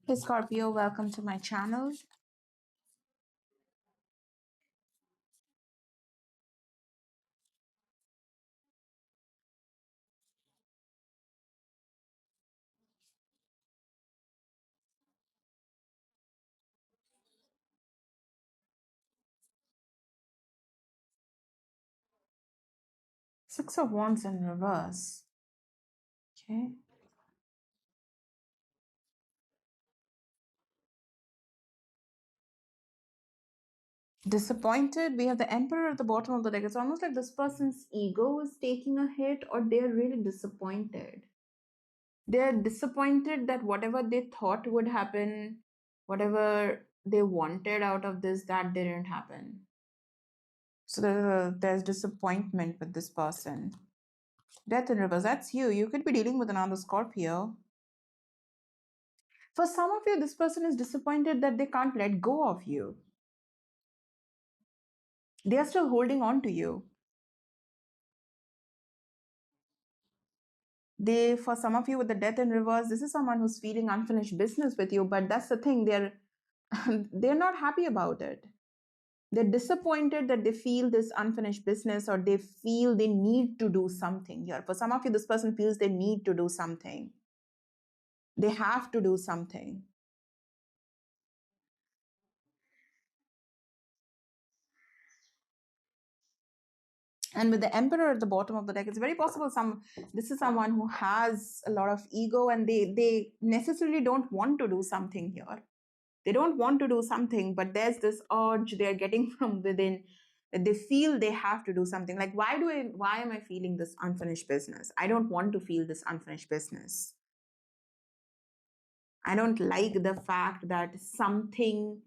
Hey Scorpio, welcome to my channel. Six of Wands in reverse. Okay. Disappointed. We have the Emperor at the bottom of the deck. It's almost like this person's ego is taking a hit, or they're really disappointed. They're disappointed that whatever they thought would happen, whatever they wanted out of this, that didn't happen. So there's disappointment with this person. Death in reverse. That's you. You could be dealing with another Scorpio. For some of you, this person is disappointed that they can't let go of you. They are still holding on to you. For some of you with the death in reverse, this is someone who's feeling unfinished business with you, but that's the thing, they're not happy about it. They're disappointed that they feel this unfinished business, or they feel they need to do something here. For some of you, this person feels they need to do something. They have to do something. And with the Emperor at the bottom of the deck, it's very possible this is someone who has a lot of ego, and they necessarily don't want to do something here. They don't want to do something, but there's this urge they're getting from within, that they feel they have to do something. Like, why am I feeling this unfinished business? I don't want to feel this unfinished business. I don't like the fact that something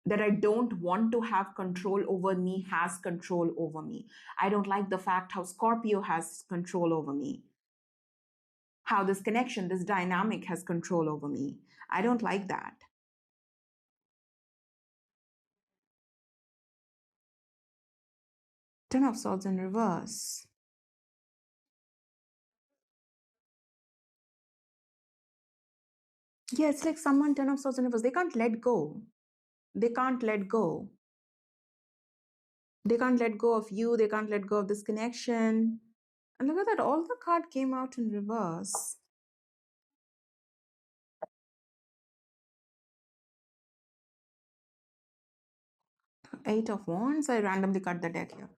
that I don't want to have control over me has control over me. I don't like the fact how Scorpio has control over me, how this connection, this dynamic has control over me. I don't like that. Ten of Swords in reverse. Yeah, it's like someone, Ten of Swords in reverse. They can't let go. They can't let go. They can't let go of you. They can't let go of this connection. And look at that. All the card came out in reverse. Eight of Wands. I randomly cut the deck here.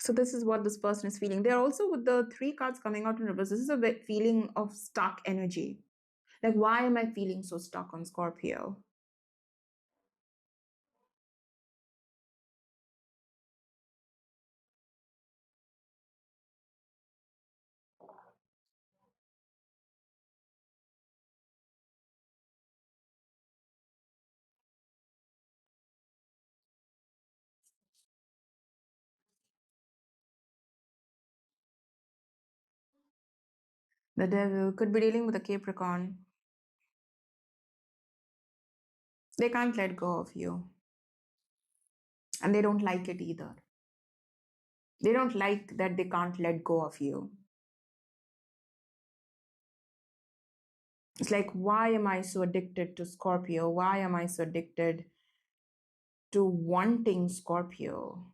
So this is what this person is feeling. They're also, with the three cards coming out in reverse, this is a feeling of stuck energy. Like, why am I feeling so stuck on Scorpio? The Devil could be dealing with a Capricorn. They can't let go of you. And they don't like it either. They don't like that they can't let go of you. It's like, why am I so addicted to Scorpio? Why am I so addicted to wanting Scorpio?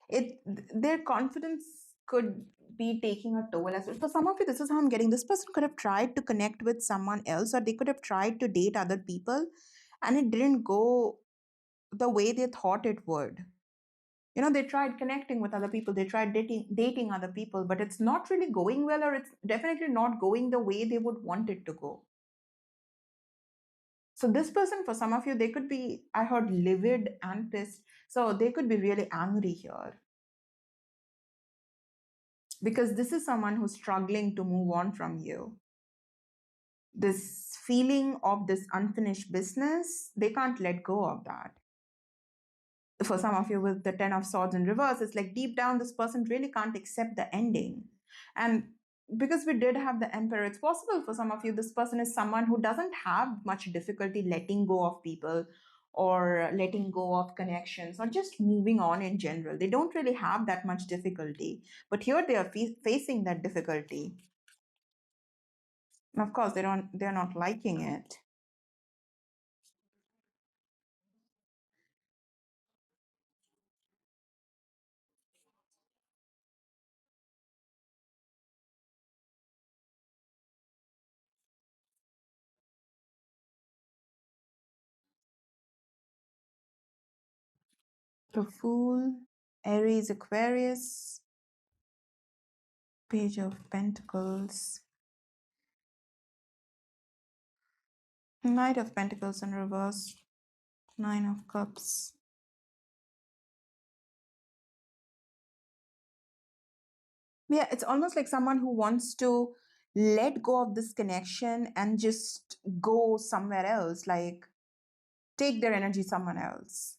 It Their confidence could be taking a toll as well. For some of you, this is how I'm getting. This person could have tried to connect with someone else, or they could have tried to date other people, and it didn't go the way they thought it would. They tried connecting with other people, they tried dating other people, but it's not really going well, or it's definitely not going the way they would want it to go. So this person, for some of you, they could be, I heard, livid and pissed. So they could be really angry here, because this is someone who's struggling to move on from you. This feeling of this unfinished business, they can't let go of that. For some of you with the Ten of Swords in reverse, it's like deep down, this person really can't accept the ending. And because we did have the emperor, it's possible for some of you this person is someone who doesn't have much difficulty letting go of people or letting go of connections or just moving on in general. They don't really have that much difficulty, but here they are facing that difficulty. And of course, they're not liking it. The Fool, Aries, Aquarius, Page of Pentacles, Knight of Pentacles in reverse, Nine of Cups. Yeah, it's almost like someone who wants to let go of this connection and just go somewhere else, like take their energy someone else,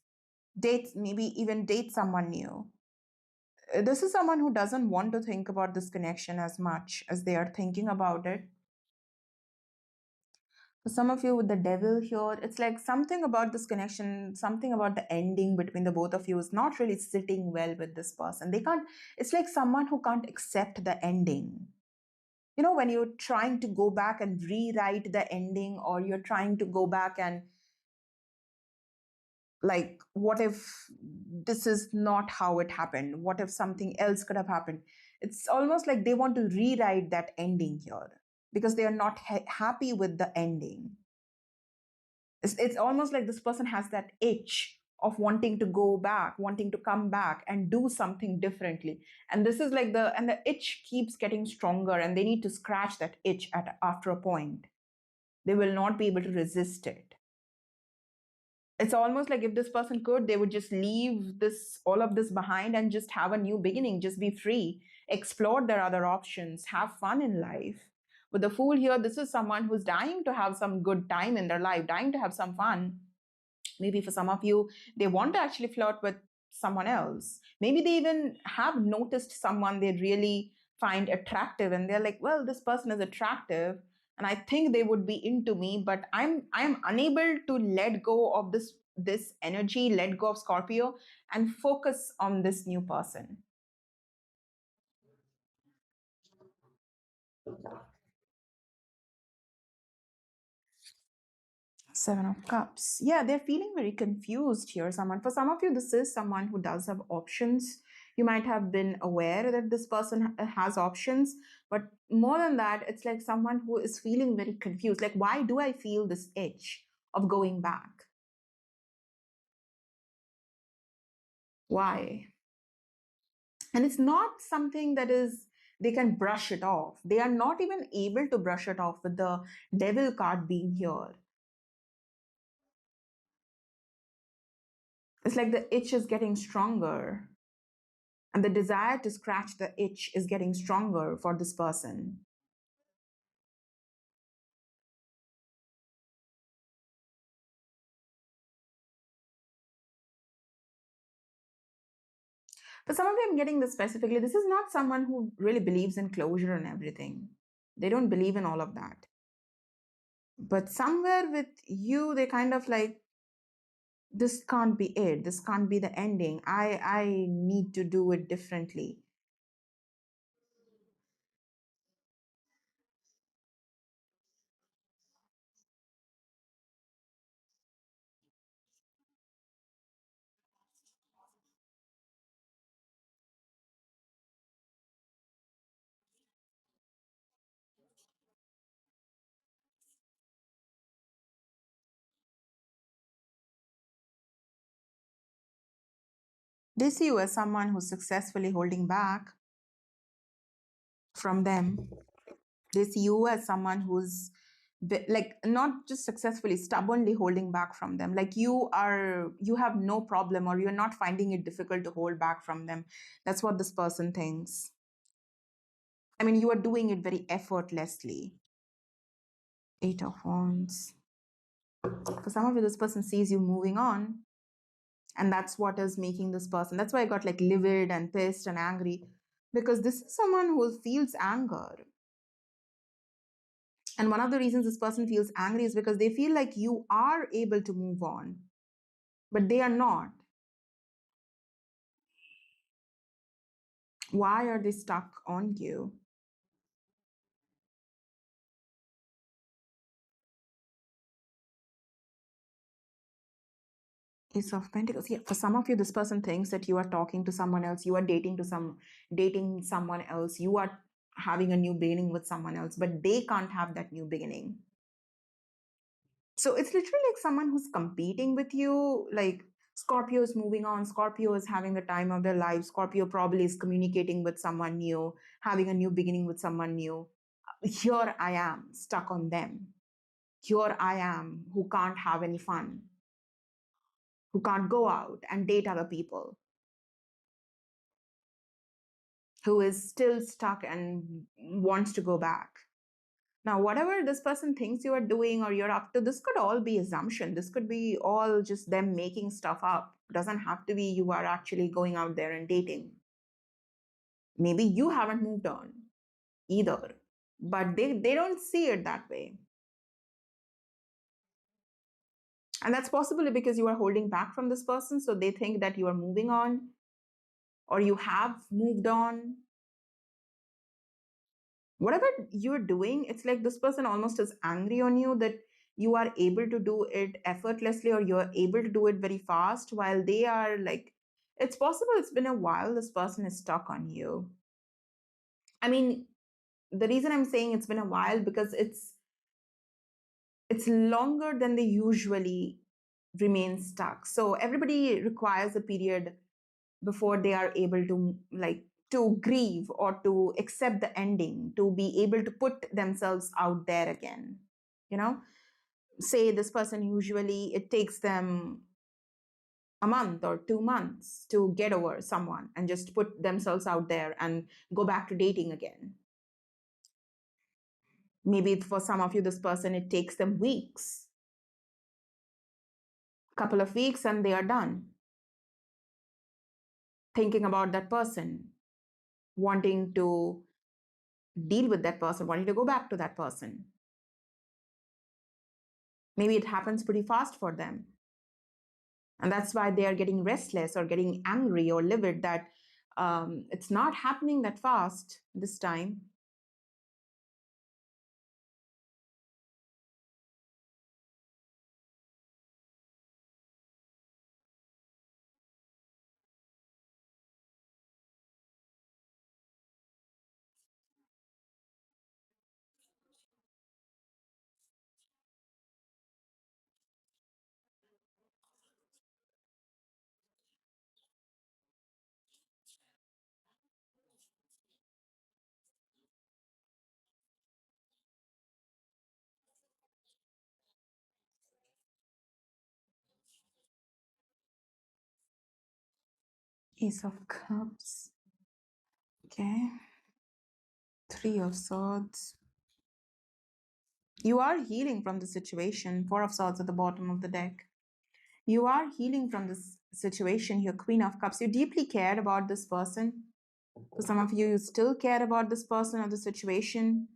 date, maybe even date someone new. This is someone who doesn't want to think about this connection as much as they are thinking about it. For some of you with the devil here, it's like something about this connection, something about the ending between the both of you is not really sitting well with this person. They can't, it's like someone who can't accept the ending. You know, when you're trying to go back and rewrite the ending, or you're trying to go back and like, what if this is not how it happened? What if something else could have happened? It's almost like they want to rewrite that ending here because they are not happy with the ending. It's almost like this person has that itch of wanting to go back, wanting to come back and do something differently. And this is like the itch keeps getting stronger, and they need to scratch that itch after a point. They will not be able to resist it. It's almost like if this person could, they would just leave this, all of this behind and just have a new beginning, just be free, explore their other options, have fun in life. With the Fool here, this is someone who's dying to have some good time in their life, dying to have some fun. Maybe for some of you, they want to actually flirt with someone else. Maybe they even have noticed someone they really find attractive, and they're like, well, this person is attractive and I think they would be into me, but I'm unable to let go of this energy, let go of Scorpio and focus on this new person. Seven of Cups. Yeah, they're feeling very confused here. Someone, for some of you, this is someone who does have options. You might have been aware that this person has options, but more than that, it's like someone who is feeling very confused. Like, why do I feel this itch of going back? Why? And it's not something that is, they can brush it off. They are not even able to brush it off with the devil card being here. It's like the itch is getting stronger, and the desire to scratch the itch is getting stronger for this person. For some of you, I'm getting this specifically. This is not someone who really believes in closure and everything. They don't believe in all of that. But somewhere with you, they kind of like, this can't be it. This can't be the ending. I need to do it differently. They see you as someone who's successfully holding back from them. They see you as someone who's like not just successfully, stubbornly holding back from them. Like you have no problem, or you're not finding it difficult to hold back from them. That's what this person thinks. I mean, you are doing it very effortlessly. Eight of Wands. For some of you, this person sees you moving on, and that's what is making this person. That's why I got like livid and pissed and angry, because this is someone who feels anger. And one of the reasons this person feels angry is because they feel like you are able to move on, but they are not. Why are they stuck on you? Ace of Pentacles. Yeah, for some of you, this person thinks that you are talking to someone else, you are dating someone else, you are having a new beginning with someone else, but they can't have that new beginning. So it's literally like someone who's competing with you. Like Scorpio is moving on, Scorpio is having the time of their life, Scorpio probably is communicating with someone new, having a new beginning with someone new. Here I am stuck on them. Here I am who can't have any fun, who can't go out and date other people, who is still stuck and wants to go back. Now, whatever this person thinks you are doing or you're up to, this could all be assumption. This could be all just them making stuff up. It doesn't have to be you are actually going out there and dating. Maybe you haven't moved on either, but they don't see it that way. And that's possibly because you are holding back from this person. So they think that you are moving on or you have moved on. Whatever you're doing, it's like this person almost is angry on you that you are able to do it effortlessly or you're able to do it very fast, while they are like, it's possible it's been a while this person is stuck on you. I mean, the reason I'm saying it's been a while because it's longer than they usually remain stuck. So everybody requires a period before they are able to to grieve or to accept the ending, to be able to put themselves out there again. You know, say this person, usually it takes them a month or 2 months to get over someone and just put themselves out there and go back to dating again. Maybe for some of you, this person, it takes them weeks, couple of weeks, and they are done thinking about that person, wanting to deal with that person, wanting to go back to that person. Maybe it happens pretty fast for them. And that's why they are getting restless or getting angry or livid that it's not happening that fast this time. Ace of Cups. Okay. Three of Swords. You are healing from the situation. Four of Swords at the bottom of the deck. You are healing from this situation here. Queen of Cups. You deeply cared about this person. For some of you, you still care about this person or the situation.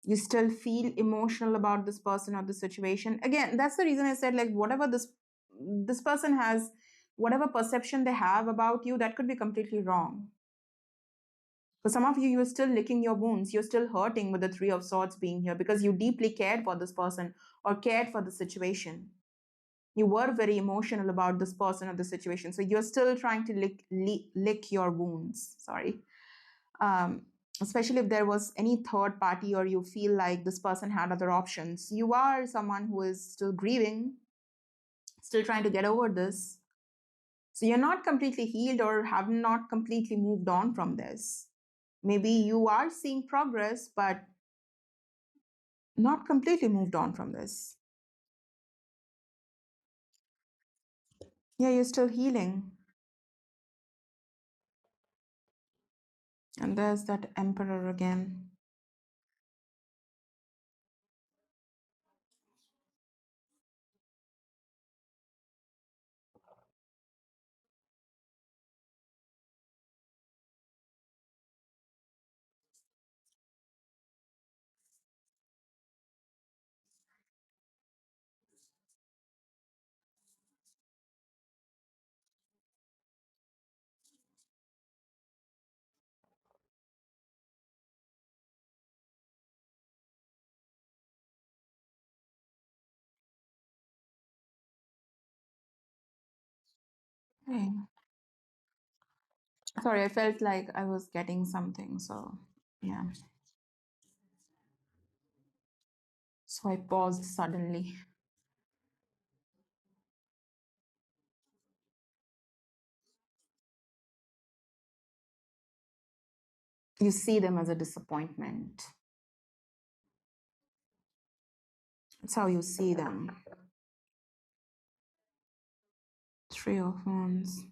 You still feel emotional about this person or the situation. Again, that's the reason I said, like, whatever this person has, whatever perception they have about you, that could be completely wrong. For some of you, you're still licking your wounds. You're still hurting with the Three of Swords being here because you deeply cared for this person or cared for the situation. You were very emotional about this person or the situation. So you're still trying to lick your wounds. Sorry. Um, Especially if there was any third party or you feel like this person had other options. You are someone who is still grieving, still trying to get over this. So you're not completely healed or have not completely moved on from this. Maybe you are seeing progress, but not completely moved on from this. Yeah, you're still healing. And there's that Emperor again. Hey. Sorry, I felt like I was getting something, so yeah. So I paused suddenly. You see them as a disappointment. That's how you see them. Three of Wands.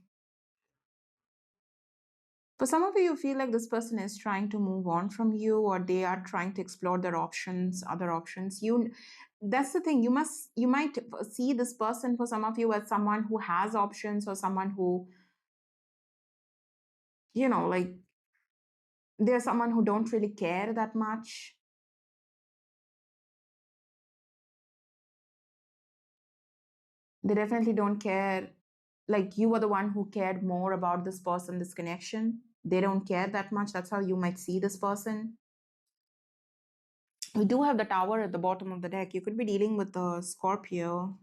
For some of you, you feel like this person is trying to move on from you, or they are trying to explore their options, other options. That's the thing. You might see this person for some of you as someone who has options, or someone who, like they're someone who don't really care that much. They definitely don't care. Like you were the one who cared more about this person, this connection. They don't care that much. That's how you might see this person. We do have the Tower at the bottom of the deck. You could be dealing with the Scorpio,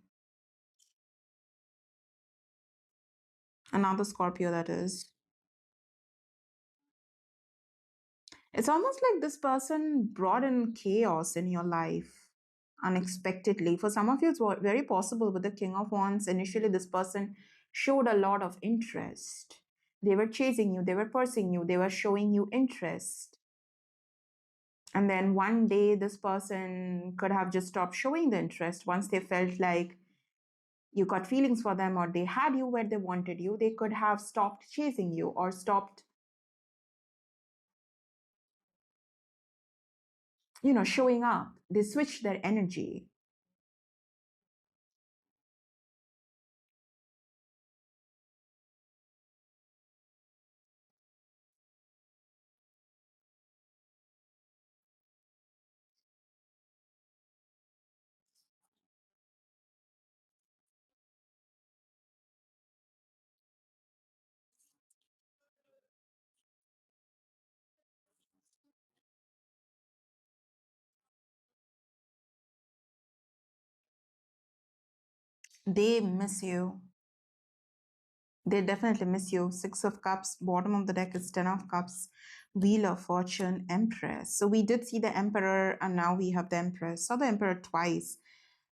another Scorpio, that is. It's almost like this person brought in chaos in your life unexpectedly. For some of you, it's very possible with the King of Wands. Initially, this person showed a lot of interest. They were chasing you, they were pursuing you, they were showing you interest. And then one day, this person could have just stopped showing the interest once they felt like you got feelings for them, or they had you where they wanted you. They could have stopped chasing you or stopped, showing up. They switched their energy. They miss you. They definitely miss you. Six of Cups, bottom of the deck is Ten of Cups, Wheel of Fortune, Empress. So we did see the Emperor, and now we have the Empress. Saw the Emperor twice.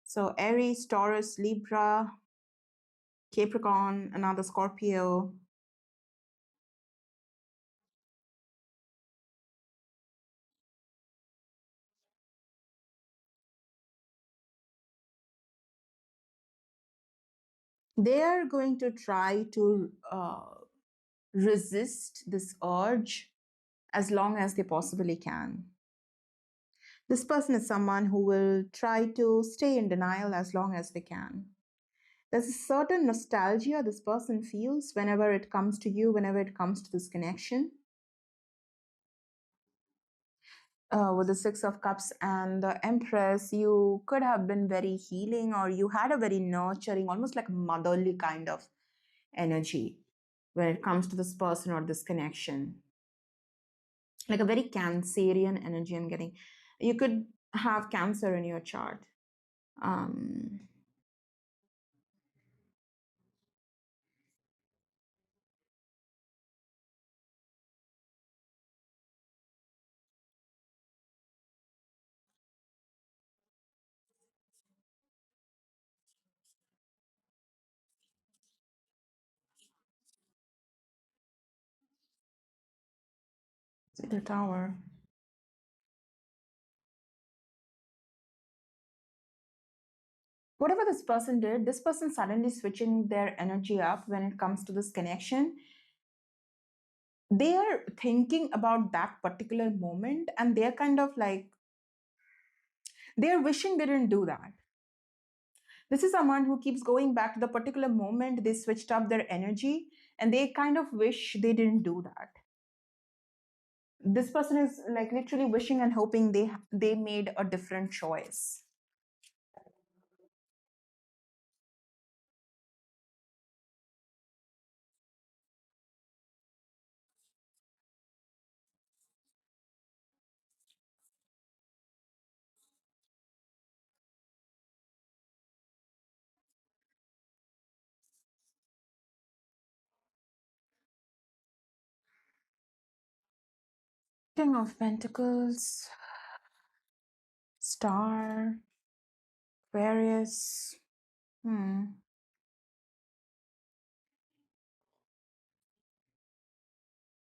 So Aries, Taurus, Libra, Capricorn, another Scorpio. They are going to try to resist this urge as long as they possibly can. This person is someone who will try to stay in denial as long as they can. There's a certain nostalgia this person feels whenever it comes to you, whenever it comes to this connection. With the Six of Cups and the Empress, you could have been very healing, or you had a very nurturing, almost like motherly kind of energy when it comes to this person or this connection. Like a very Cancerian energy I'm getting. You could have Cancer in your chart. Um, the Tower. Whatever this person did, this person suddenly switching their energy up when it comes to this connection. They are thinking about that particular moment, and they're kind of like, they're wishing they didn't do that. This is someone who keeps going back to the particular moment they switched up their energy, and they kind of wish they didn't do that. This person is like literally wishing and hoping they made a different choice. King of Pentacles, Star, Aquarius. Hmm.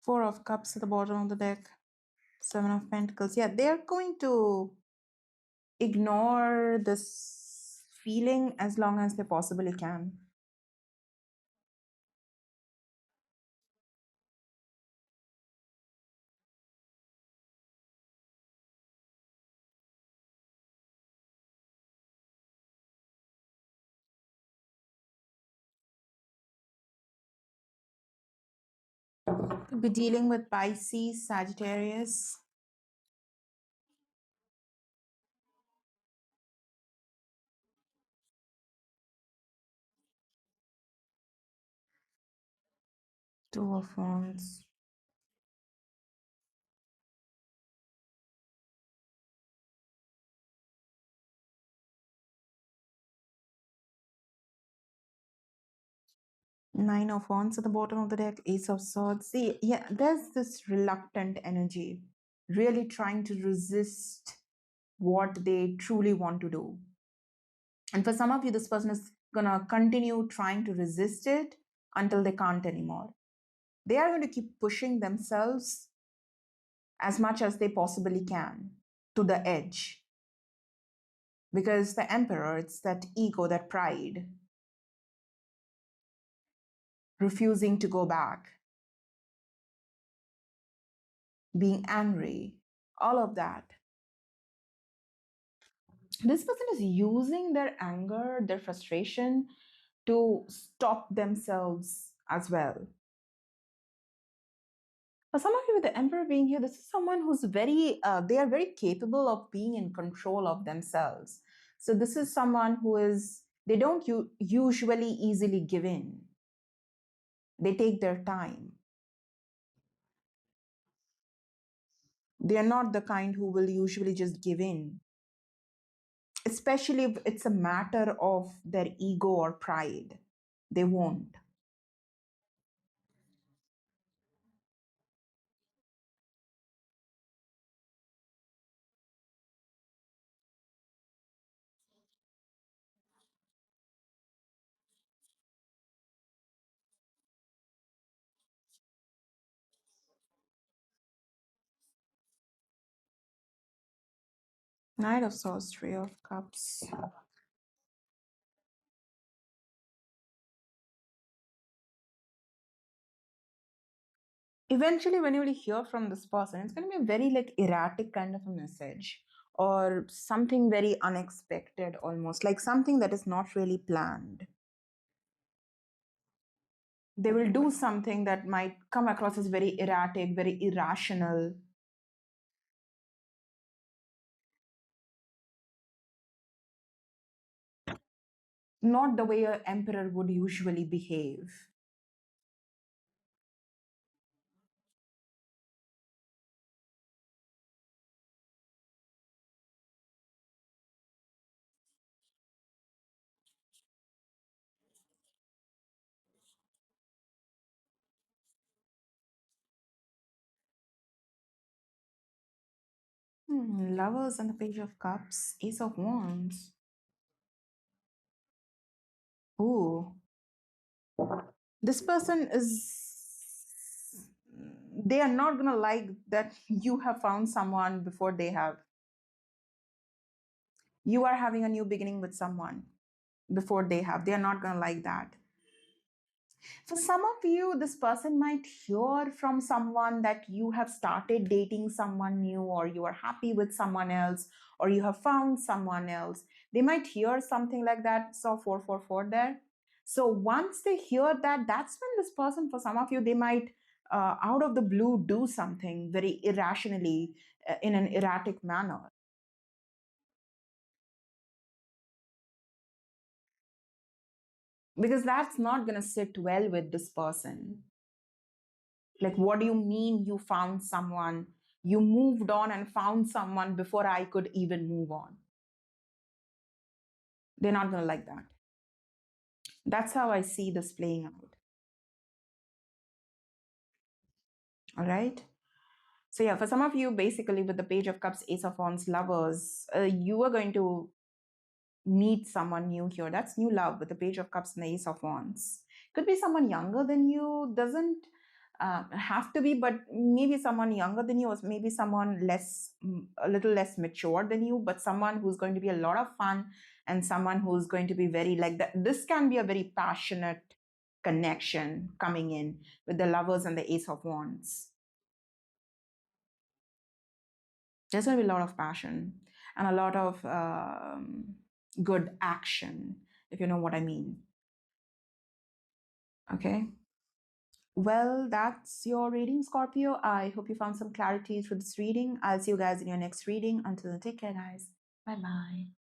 Four of Cups at the bottom of the deck. Seven of Pentacles. Yeah, they're going to ignore this feeling as long as they possibly can. Could be dealing with Pisces, Sagittarius. Two of Wands. Nine of Wands at the bottom of the deck. Ace of Swords. See, yeah, there's this reluctant energy, really trying to resist what they truly want to do. And for some of you, this person is gonna continue trying to resist it until they can't anymore. They are going to keep pushing themselves as much as they possibly can to the edge. Because the Emperor, it's that ego, that pride, refusing to go back, being angry, all of that. This person is using their anger, their frustration to stop themselves as well. For some of you with the Emperor being here, this is someone who's they are very capable of being in control of themselves. So this is someone who is, they don't usually easily give in. They take their time. They are not the kind who will usually just give in, especially if it's a matter of their ego or pride. They won't. Knight of Swords, Three of Cups. Eventually, when you will hear from this person, it's going to be a very like erratic kind of a message, or something very unexpected, almost like something that is not really planned. They will do something that might come across as very erratic, very irrational. Not the way an emperor would usually behave. Lovers and the Page of Cups, Ace of Wands. Ooh, this person is, they are not gonna like that you have found someone before they have. You are having a new beginning with someone before they have. They are not gonna like that. For some of you, this person might hear from someone that you have started dating someone new, or you are happy with someone else, or you have found someone else. They might hear something like that. So 444 there. So once they hear that, that's when this person, for some of you, they might out of the blue do something very irrationally, in an erratic manner. Because that's not going to sit well with this person. Like, what do you mean you found someone? You moved on and found someone before I could even move on. They're not going to like that. That's how I see this playing out. All right. So yeah, for some of you, basically with the Page of Cups, Ace of Wands, lovers, you are going to meet someone new here. That's new love with the Page of Cups and the Ace of Wands. Could be someone younger than you, doesn't have to be, but maybe someone younger than you, or maybe someone less, a little less mature than you, but someone who's going to be a lot of fun, and someone who's going to be very like that. This can be a very passionate connection coming in with the lovers and the Ace of Wands. There's going to be a lot of passion and a lot of good action, if you know what I mean. Okay. Well, that's your reading, Scorpio. I hope you found some clarity through this reading. I'll see you guys in your next reading. Until then, take care, guys. Bye bye.